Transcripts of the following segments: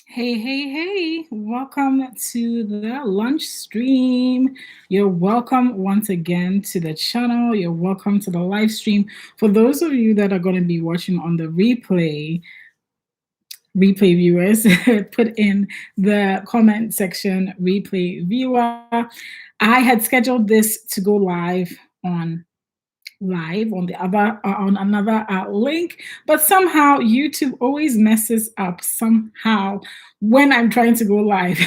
Hey, hey, hey, welcome to the lunch stream. You're welcome once again to the channel. You're welcome to the live stream. For those of you that are going to be watching on the replay viewers, put in the comment section replay viewer. I had scheduled this to go on live on the other on another link, but somehow YouTube always messes up somehow when I'm trying to go live.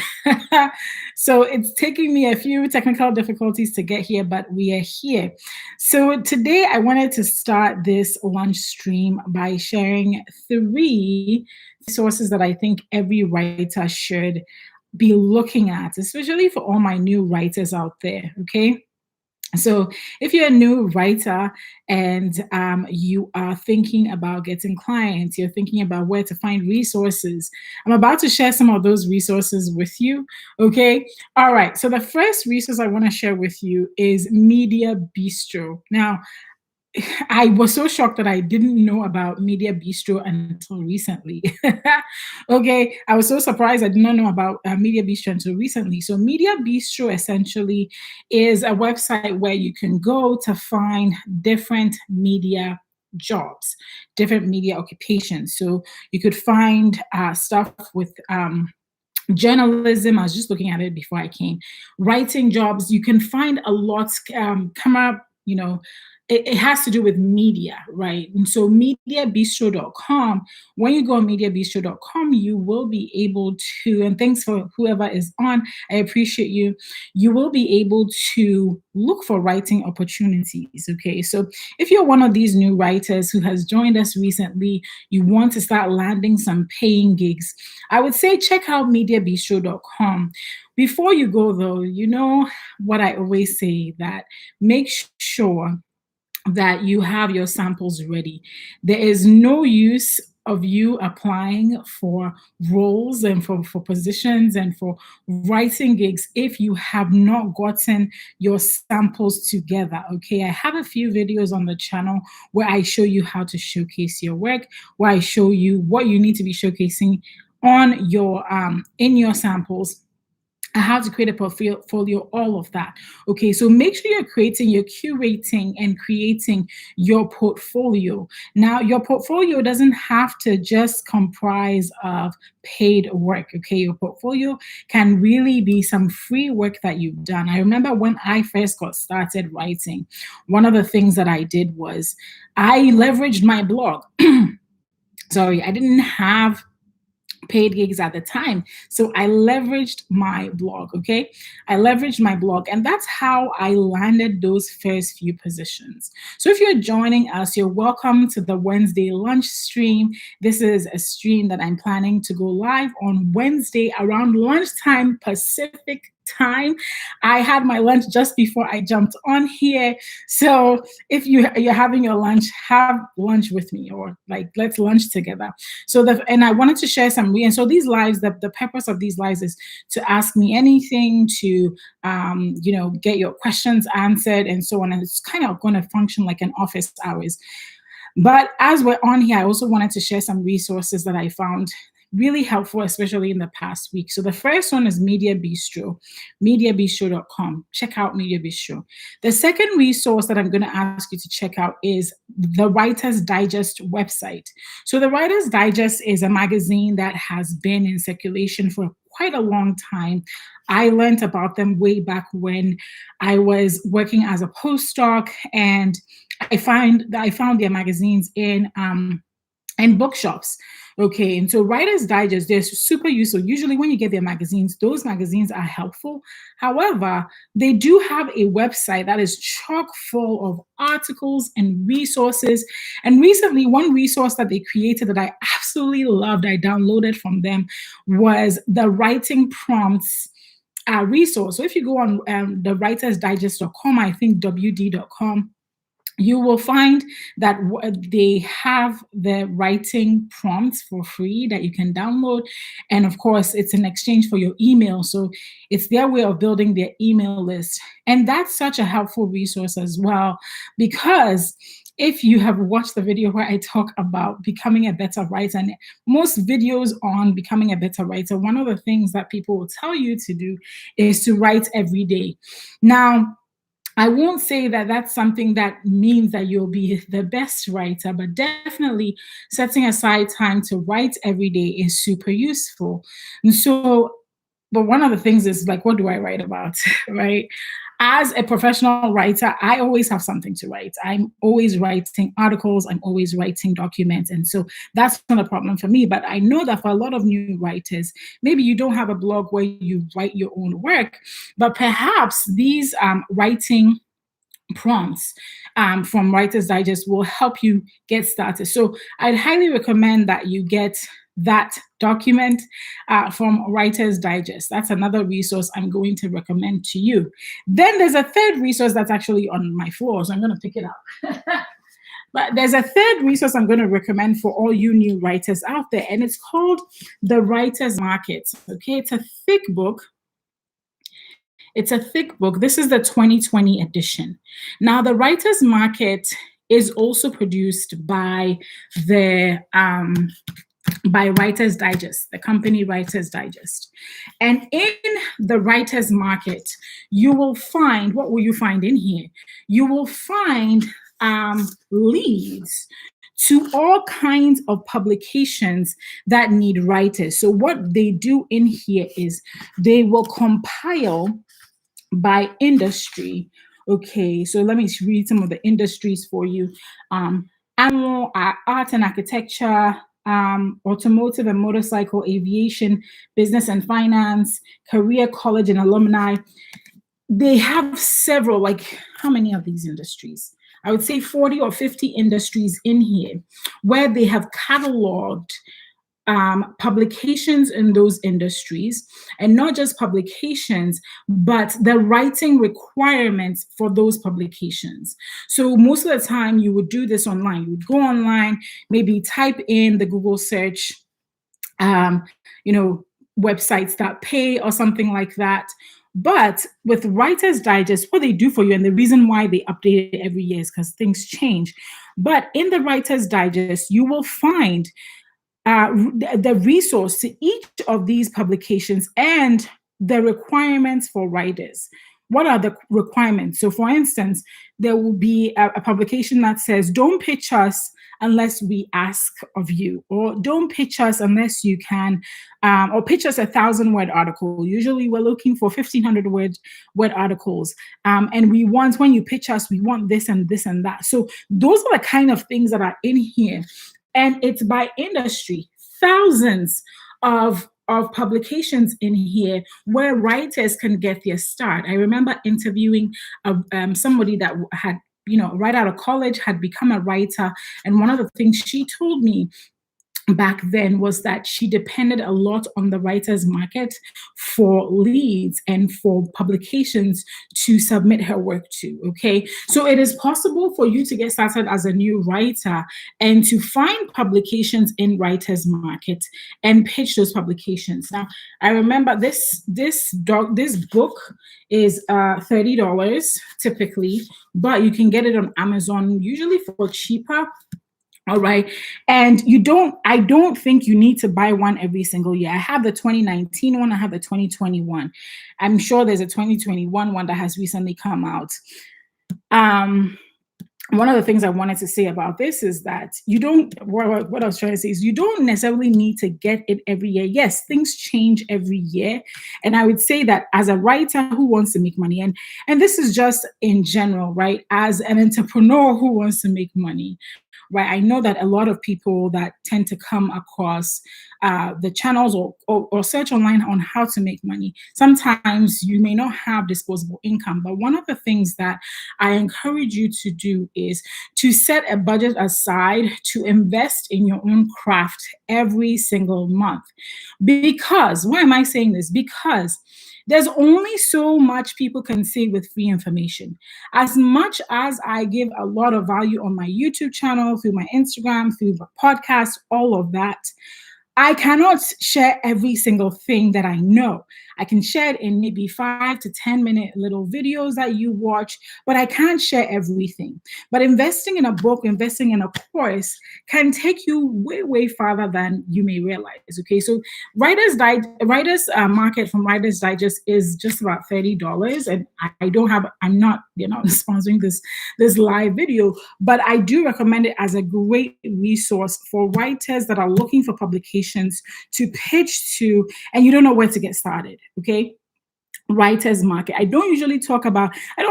So it's taking me a few technical difficulties to get here, but we are here. So today I wanted to start this lunch stream by sharing three resources that I think every writer should be looking at, especially for all my new writers out there. Okay. So, if you're a new writer and you are thinking about getting clients, you're thinking about where to find resources, I'm about to share some of those resources with you. Okay. All right. So, the first resource I want to share with you is Media Bistro. Now, I was so shocked that I didn't know about Media Bistro until recently. Okay, I was so surprised I did not know about Media Bistro until recently. So, Media Bistro essentially is a website where you can go to find different media jobs, different media occupations. So, you could find stuff with journalism. I was just looking at it before I came. Writing jobs, you can find a lot come up, it has to do with media, right? And so mediabistro.com, when you go on mediabistro.com, you will be able to, and thanks for whoever is on, I appreciate you. You will be able to look for writing opportunities. Okay. So if you're one of these new writers who has joined us recently, you want to start landing some paying gigs, I would say check out mediabistro.com. Before you go though, you know what I always say, that make sure that you have your samples ready. There is no use of you applying for roles and for positions and for writing gigs if you have not gotten your samples together. Okay, I have a few videos on the channel where I show you how to showcase your work, where I show you what you need to be showcasing on your in your samples, how to create a portfolio, all of that. Okay, so make sure you're curating and creating your portfolio. Now, your portfolio doesn't have to just comprise of paid work. Okay, your portfolio can really be some free work that you've done. I remember when I first got started writing, one of the things that I did was I leveraged my blog. Sorry, I didn't have paid gigs at the time. So I leveraged my blog. Okay. I leveraged my blog, and that's how I landed those first few positions. So if you're joining us, you're welcome to the Wednesday lunch stream. This is a stream that I'm planning to go live on Wednesday around lunchtime Pacific time. I had my lunch just before I jumped on here. So if you're having your lunch, have lunch with me, or like let's lunch together. And I wanted to share and so these lives, the purpose of these lives is to ask me anything, to get your questions answered and so on. And it's kind of going to function like an office hours. But as we're on here, I also wanted to share some resources that I found really helpful, especially in the past week. So the first one is Media Bistro, mediabistro.com. Check out Media Bistro. The second resource that I'm going to ask you to check out is the Writer's Digest website. So the Writer's Digest is a magazine that has been in circulation for quite a long time. I learned about them way back when I was working as a postdoc, and I found their magazines in bookshops. Okay, and so Writer's Digest, they're super useful. Usually, when you get their magazines, those magazines are helpful. However, they do have a website that is chock full of articles and resources. And recently, one resource that they created that I absolutely loved, I downloaded from them, was the writing prompts resource. So if you go on the writersdigest.com, I think wd.com, you will find that they have the writing prompts for free that you can download. And of course, it's in exchange for your email. So it's their way of building their email list. And that's such a helpful resource as well, because if you have watched the video where I talk about becoming a better writer, and most videos on becoming a better writer, one of the things that people will tell you to do is to write every day. Now, I won't say that that's something that means that you'll be the best writer, but definitely setting aside time to write every day is super useful. And so, but one of the things is like, what do I write about? Right? As a professional writer, I always have something to write. I'm always writing articles, I'm always writing documents. And so that's not a problem for me. But I know that for a lot of new writers, maybe you don't have a blog where you write your own work, but perhaps these writing prompts from Writer's Digest will help you get started. So I'd highly recommend that you get that document from Writer's Digest. That's another resource I'm going to recommend to you. Then there's a third resource that's actually on my floor, so I'm going to pick it up. But there's a third resource I'm going to recommend for all you new writers out there, and it's called The Writer's Market. Okay, it's a thick book. It's a thick book. This is the 2020 edition. Now, the Writer's Market is also produced by the by Writer's Digest, the company Writer's Digest. And in the Writer's Market, you will find, what will you find in here? You will find leads to all kinds of publications that need writers. So what they do in here is they will compile by industry. Okay, so let me read some of the industries for you. Animal, art and architecture, automotive and motorcycle, aviation, business and finance, career, college and alumni. They have several, like how many of these industries? I would say 40 or 50 industries in here where they have cataloged publications in those industries, and not just publications, but the writing requirements for those publications. So most of the time you would do this online. You would go online, maybe type in the Google search, you know, websites that pay or something like that. But with Writer's Digest, what they do for you, and the reason why they update it every year is because things change. But in the Writer's Digest, you will find the resource to each of these publications and the requirements for writers. What are the requirements? So, for instance, there will be a publication that says, don't pitch us unless we ask of you, or don't pitch us unless you can, or pitch us 1,000-word article. Usually we're looking for 1,500 word articles. And we want, when you pitch us, we want this and this and that. So those are the kind of things that are in here. And it's by industry, thousands of publications in here where writers can get their start. I remember interviewing somebody that had, right out of college, had become a writer. And one of the things she told me back then was that she depended a lot on the Writer's Market for leads and for publications to submit her work to. Okay, so it is possible for you to get started as a new writer and to find publications in Writer's Market and pitch those publications. Now, I remember this book is $30 typically, but you can get it on Amazon usually for cheaper. All right. And I don't think you need to buy one every single year. I have the 2019 one. I have the 2021. I'm sure there's a 2021 one that has recently come out. One of the things I wanted to say about this is that what I was trying to say is you don't necessarily need to get it every year. Yes, things change every year. And I would say that as a writer who wants to make money, and this is just in general, right? As an entrepreneur who wants to make money, right? I know that a lot of people that tend to come across the channels or search online on how to make money, sometimes you may not have disposable income. But one of the things that I encourage you to do is to set a budget aside to invest in your own craft every single month. Because, why am I saying this? Because there's only so much people can say with free information. As much as I give a lot of value on my YouTube channel, through my Instagram, through the podcast, all of that, I cannot share every single thing that I know. I can share it in maybe 5 to 10 minute little videos that you watch, but I can't share everything. But investing in a book, investing in a course can take you way, way farther than you may realize. Okay, so Writers Market from Writers Digest is just about $30, and I don't have. I'm not. They're not sponsoring this live video, but I do recommend it as a great resource for writers that are looking for publications to pitch to, and you don't know where to get started. Okay, Writers Market. I don't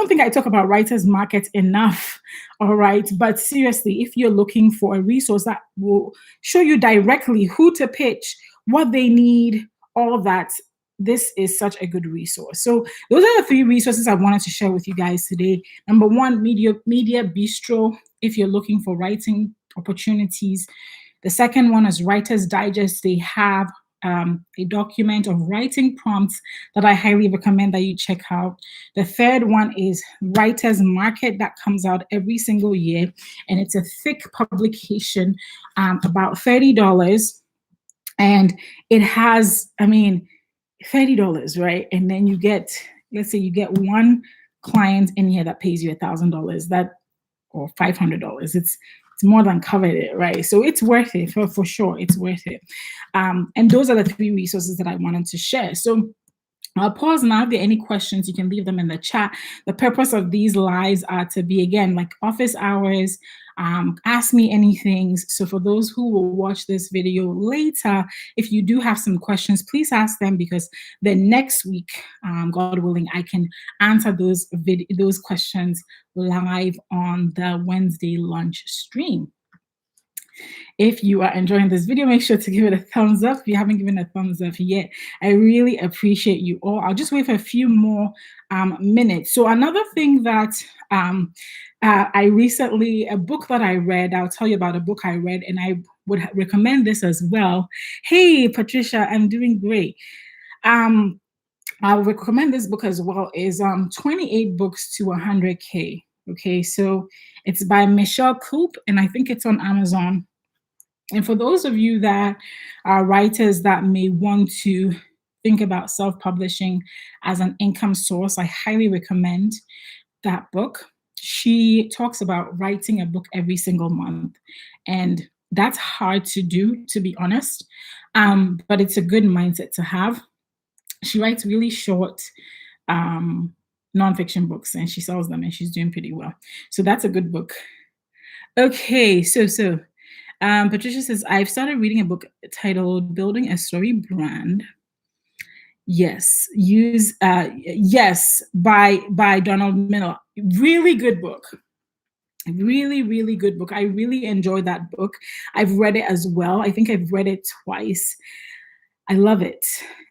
think I talk about Writers Market enough. All right. But seriously, if you're looking for a resource that will show you directly who to pitch, what they need, all that, this is such a good resource. So those are the three resources I wanted to share with you guys today. Number one, Media Bistro, if you're looking for writing opportunities. The second one is Writers Digest. They have a document of writing prompts that I highly recommend that you check out. The third one is Writers Market that comes out every single year, and it's a thick publication, about $30, and it has, I mean, $30, right? And then you get, let's say, you get one client in here that pays you $1,000, that or $500. It's more than covered it, right? So it's worth it for sure. It's worth it. And those are the three resources that I wanted to share. So I'll pause now. If there are any questions, you can leave them in the chat. The purpose of these lives are to be, again, like office hours. Ask me anything. So for those who will watch this video later, if you do have some questions, please ask them, because the next week, God willing, I can answer those questions live on the Wednesday lunch stream. If you are enjoying this video, make sure to give it a thumbs up. If you haven't given a thumbs up yet, I really appreciate you all. I'll just wait for a few more minutes. So another thing that a book that I read, I'll tell you about a book I read, and I would recommend this as well. Hey, Patricia, I'm doing great. I'll recommend this book as well. Is 28 Books to 100K. Okay, so it's by Michelle Coop, and I think it's on Amazon. And for those of you that are writers that may want to think about self-publishing as an income source, I highly recommend that book. She talks about writing a book every single month, and that's hard to do, to be honest, but it's a good mindset to have. She writes really short nonfiction books, and she sells them, and she's doing pretty well. So that's a good book. Okay, so Patricia says, I've started reading a book titled Building a Story Brand. Yes, by Donald Miller. Really good book. Really, really good book. I really enjoyed that book. I've read it as well. I think I've read it twice. I love it.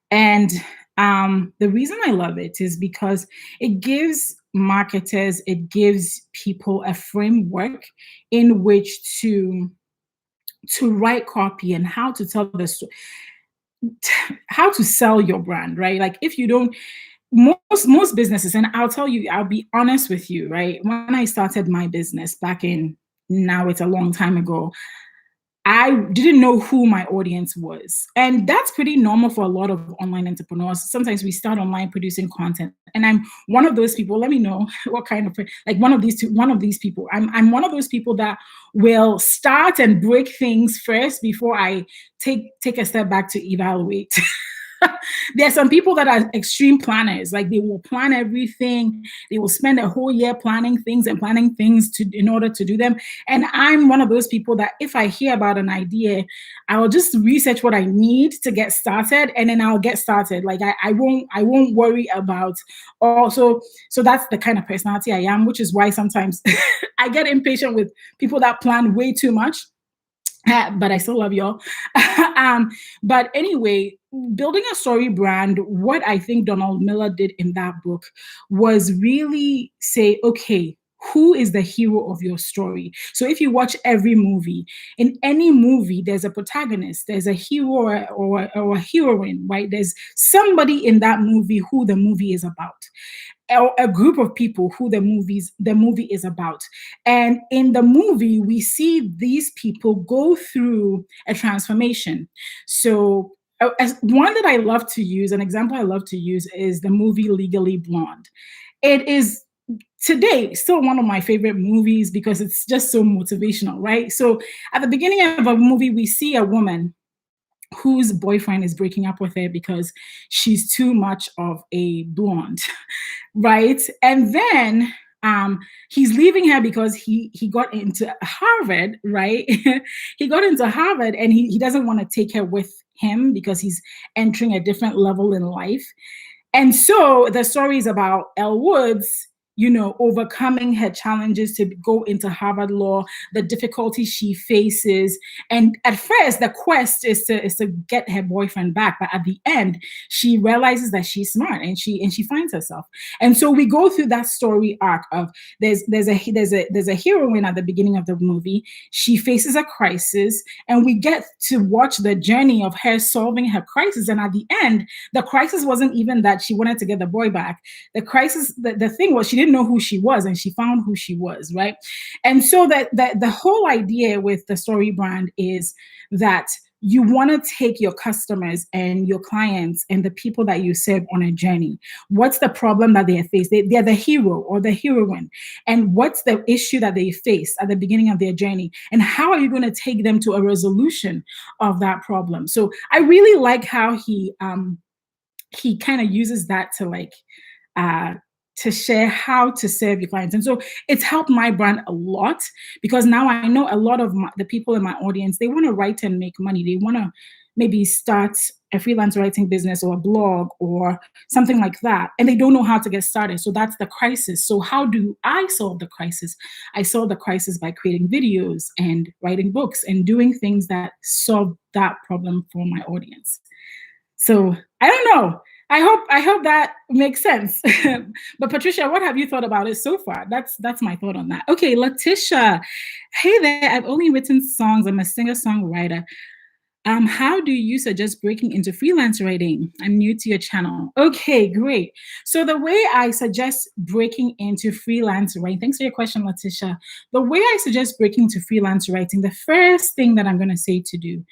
And the reason I love it is because it gives marketers, it gives people a framework in which to write copy and how to tell the story, how to sell your brand, right? Like if you don't, most businesses, and I'll tell you, I'll be honest with you, right? When I started my business back in, now it's a long time ago, I didn't know who my audience was. And that's pretty normal for a lot of online entrepreneurs. Sometimes we start online producing content. And I'm one of those people. Let me know what kind of, like one of these people. I'm one of those people that will start and break things first before I take a step back to evaluate. There are some people that are extreme planners. Like they will plan everything. They will spend a whole year planning things in order to do them. And I'm one of those people that if I hear about an idea, I will just research what I need to get started, and then I'll get started. Like I won't worry about also. So that's the kind of personality I am, which is why sometimes I get impatient with people that plan way too much. But I still love y'all. But anyway, building a story brand, what I think Donald Miller did in that book was really say, okay, who is the hero of your story? So if you watch every movie, in any movie, there's a protagonist, there's a hero or a heroine, right? There's somebody in that movie who the movie is about. A group of people who the movie is about. And in the movie, we see these people go through a transformation. So as one that I love to use, an example I love to use is the movie Legally Blonde. It is today still one of my favorite movies because it's just so motivational, right? So at the beginning of a movie, we see a woman whose boyfriend is breaking up with her because she's too much of a blonde, right? And then he's leaving her because he got into Harvard, right? He got into Harvard and he doesn't want to take her with him because he's entering a different level in life. And so the story is about Elle Woods, overcoming her challenges to go into Harvard Law, the difficulties she faces. And at first, the quest is to get her boyfriend back. But at the end, she realizes that she's smart and she finds herself. And so we go through that story arc of there's a heroine at the beginning of the movie. She faces a crisis, and we get to watch the journey of her solving her crisis. And at the end, the crisis wasn't even that she wanted to get the boy back. The crisis, the thing was she didn't know who she was, and she found who she was, right? And so that the whole idea with the story brand is that you want to take your customers and your clients and the people that you serve on a journey. What's the problem that they face? They're the hero or the heroine. And what's the issue that they face at the beginning of their journey? And how are you going to take them to a resolution of that problem? So I really like how he kind of uses that to share how to serve your clients. And so it's helped my brand a lot because now I know a lot of the people in my audience, they want to write and make money. They want to maybe start a freelance writing business or a blog or something like that. And they don't know how to get started. So that's the crisis. So how do I solve the crisis? I solve the crisis by creating videos and writing books and doing things that solve that problem for my audience. So I don't know. I hope that makes sense. But Patricia, what have you thought about it so far? That's my thought on that. Okay, Letitia. Hey there, I've only written songs. I'm a singer-songwriter. How do you suggest breaking into freelance writing? I'm new to your channel. Okay, great. So the way I suggest breaking into freelance writing, thanks for your question, Letitia. The way I suggest breaking into freelance writing, the first thing that I'm going to say to do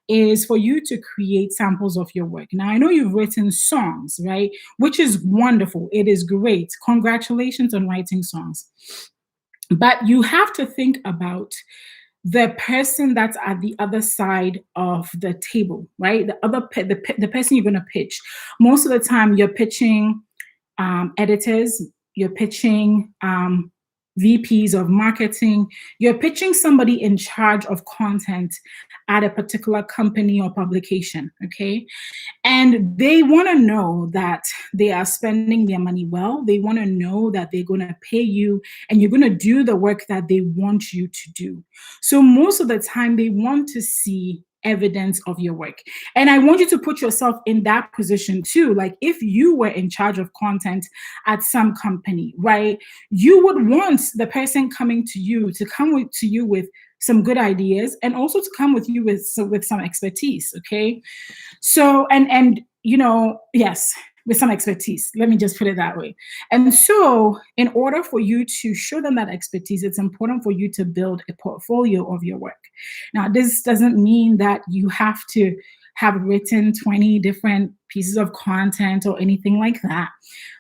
is for you to create samples of your work. Now, I know you've written songs, right? Which is wonderful. It is great. Congratulations on writing songs. But you have to think about the person that's at the other side of the table, right? The person you're going to pitch. Most of the time, you're pitching editors, you're pitching VPs of marketing, you're pitching somebody in charge of content at a particular company or publication, okay? And they want to know that they are spending their money well. They want to know that they're going to pay you and you're going to do the work that they want you to do. So most of the time, they want to see evidence of your work. And I want you to put yourself in that position too. Like if you were in charge of content at some company, right? You would want the person coming to you to come to you with some good ideas and also to come with you with some expertise, okay? So, and yes, with some expertise. Let me just put it that way. And so in order for you to show them that expertise, it's important for you to build a portfolio of your work. Now, this doesn't mean that you have to have written 20 different pieces of content or anything like that.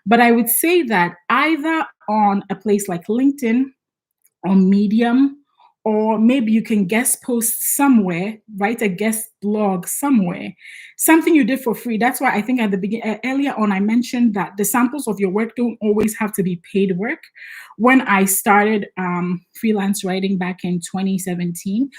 But I would say that either on a place like LinkedIn or Medium, or maybe you can guest post somewhere, write a guest blog somewhere, something you did for free. That's why I think at the beginning, earlier on, I mentioned that the samples of your work don't always have to be paid work. When I started freelance writing back in 2017,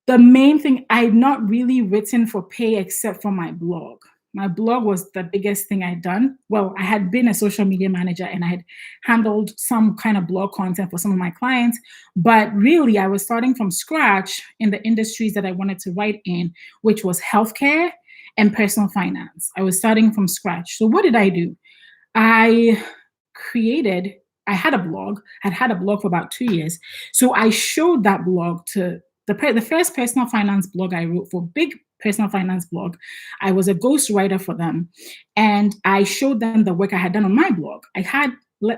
the main thing, I had not really written for pay except for my blog. My blog was the biggest thing I'd done. Well, I had been a social media manager and I had handled some kind of blog content for some of my clients. But really, I was starting from scratch in the industries that I wanted to write in, which was healthcare and personal finance. I was starting from scratch. So what did I do? I had a blog. I'd had a blog for about 2 years. So I showed that blog to the first personal finance blog I wrote for big personal finance blog. I was a ghostwriter for them. And I showed them the work I had done on my blog. I had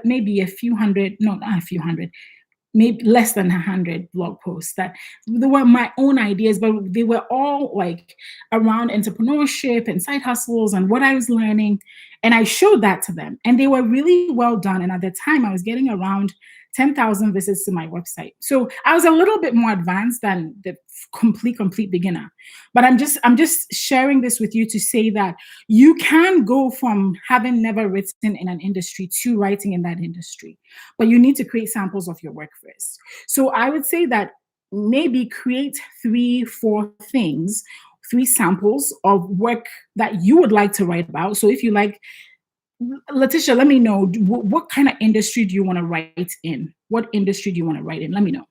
maybe a few hundred, no, not a few hundred, maybe less than 100 blog posts that they were my own ideas, but they were all like around entrepreneurship and side hustles and what I was learning. And I showed that to them, and they were really well done. And at the time, I was getting around 10,000 visits to my website. So I was a little bit more advanced than the complete beginner. But I'm just sharing this with you to say that you can go from having never written in an industry to writing in that industry, but you need to create samples of your work first. So I would say that maybe create three, four things, three samples of work that you would like to write about. So if you like, Letitia, let me know what kind of industry do you want to write in? What industry do you want to write in? Let me know.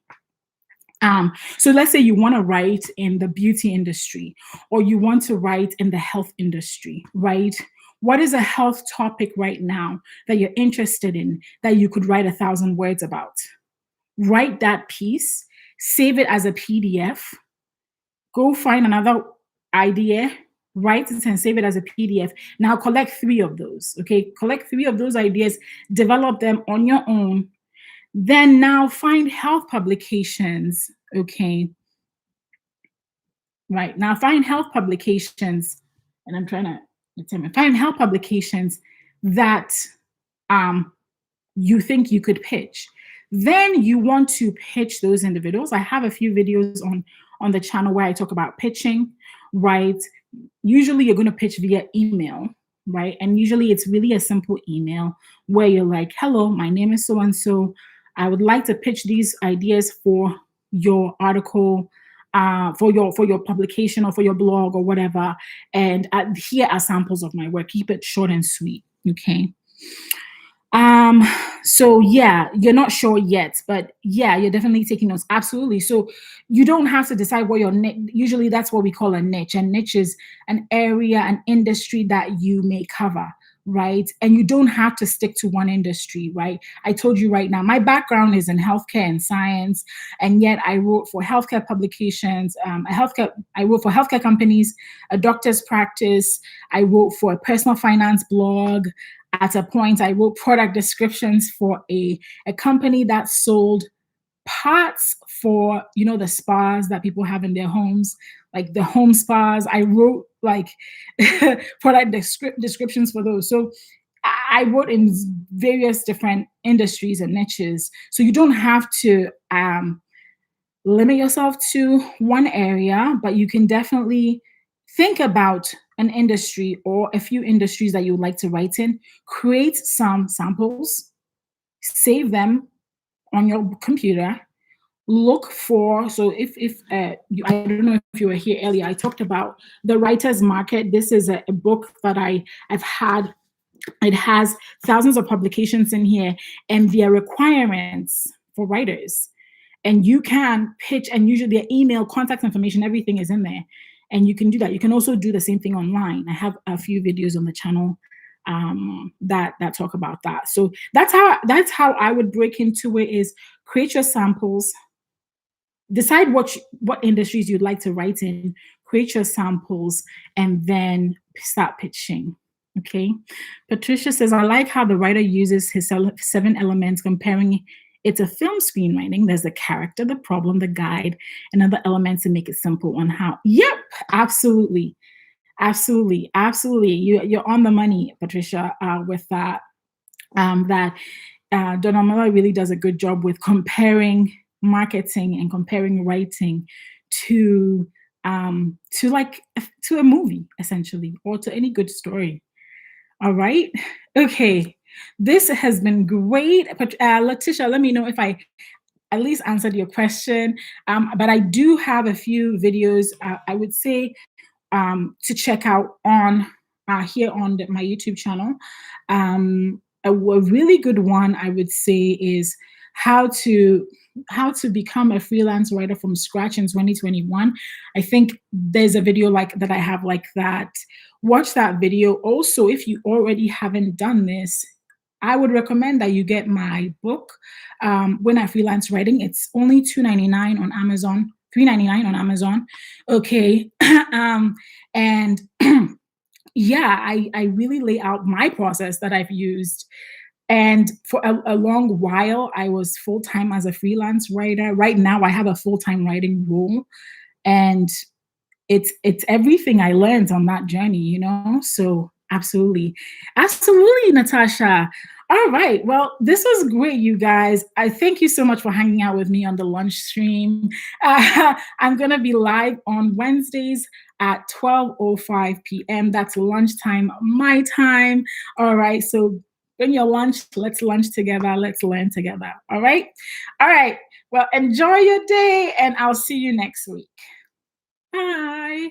So let's say you want to write in the beauty industry, or you want to write in the health industry, right? What is a health topic right now that you're interested in that you could write 1,000 words about? Write that piece, save it as a PDF, go find another idea, write it and save it as a PDF. Now collect three of those, okay? Collect three of those ideas, develop them on your own. Then now find health publications, okay? Right, now find health publications, and I'm trying to determine, find health publications that um, you think you could pitch. Then you want to pitch those individuals. I have a few videos on the channel where I talk about pitching, right? Usually you're going to pitch via email, right? And usually it's really a simple email where you're like, hello, my name is so and so. I would like to pitch these ideas for your article, for your publication or for your blog or whatever. And here are samples of my work. Keep it short and sweet, okay? Um, so yeah, you're not sure yet, but yeah, you're definitely taking notes. Absolutely. So you don't have to decide what your niche, usually that's what we call a niche. And niche is an area, an industry that you may cover, right? And you don't have to stick to one industry, right? I told you right now, my background is in healthcare and science, and yet I wrote for healthcare publications, I wrote for healthcare companies, a doctor's practice. I wrote for a personal finance blog. At a point, I wrote product descriptions for a company that sold parts for, the spas that people have in their homes, like the home spas. I wrote like product descriptions for those. So I wrote in various different industries and niches. So you don't have to limit yourself to one area, but you can definitely think about an industry or a few industries that you would like to write in, create some samples, save them on your computer, look for, so if I don't know if you were here earlier, I talked about the writer's market. This is a book that I've had. It has thousands of publications in here, and their requirements for writers. And you can pitch, and usually their email, contact information, everything is in there. And you can do that. You can also do the same thing online. I have a few videos on the channel that talk about that. So that's how I would break into it: is create your samples, decide what industries you'd like to write in, create your samples, and then start pitching. Okay. Patricia says, I like how the writer uses his 7 elements, comparing it to film screenwriting. There's the character, the problem, the guide, and other elements to make it simple on how. Yep, absolutely. Absolutely. Absolutely. You're on the money, Patricia, with that. Donna Miller really does a good job with comparing marketing and comparing writing to a movie, essentially, or to any good story. All right. Okay. This has been great. But Letitia, let me know if I at least answered your question. But I do have a few videos I would say to check out on here on my YouTube channel. A really good one I would say is how to become a freelance writer from scratch in 2021. I think there's a video like that I have like that. Watch that video. Also, if you already haven't done this, I would recommend that you get my book, When I Freelance Writing. It's only $2.99 on Amazon, $3.99 on Amazon. Okay. And yeah, I really lay out my process that I've used And for a long while, I was full time as a freelance writer. Right now, I have a full time writing role, and it's everything I learned on that journey, you know? So absolutely. Absolutely, Natasha. All right. Well, this was great, you guys. I thank you so much for hanging out with me on the lunch stream. I'm going to be live on Wednesdays at 12:05 p.m. That's lunchtime, my time. All right. So bring your lunch. Let's lunch together. Let's learn together. All right. All right. Well, enjoy your day, and I'll see you next week. Bye.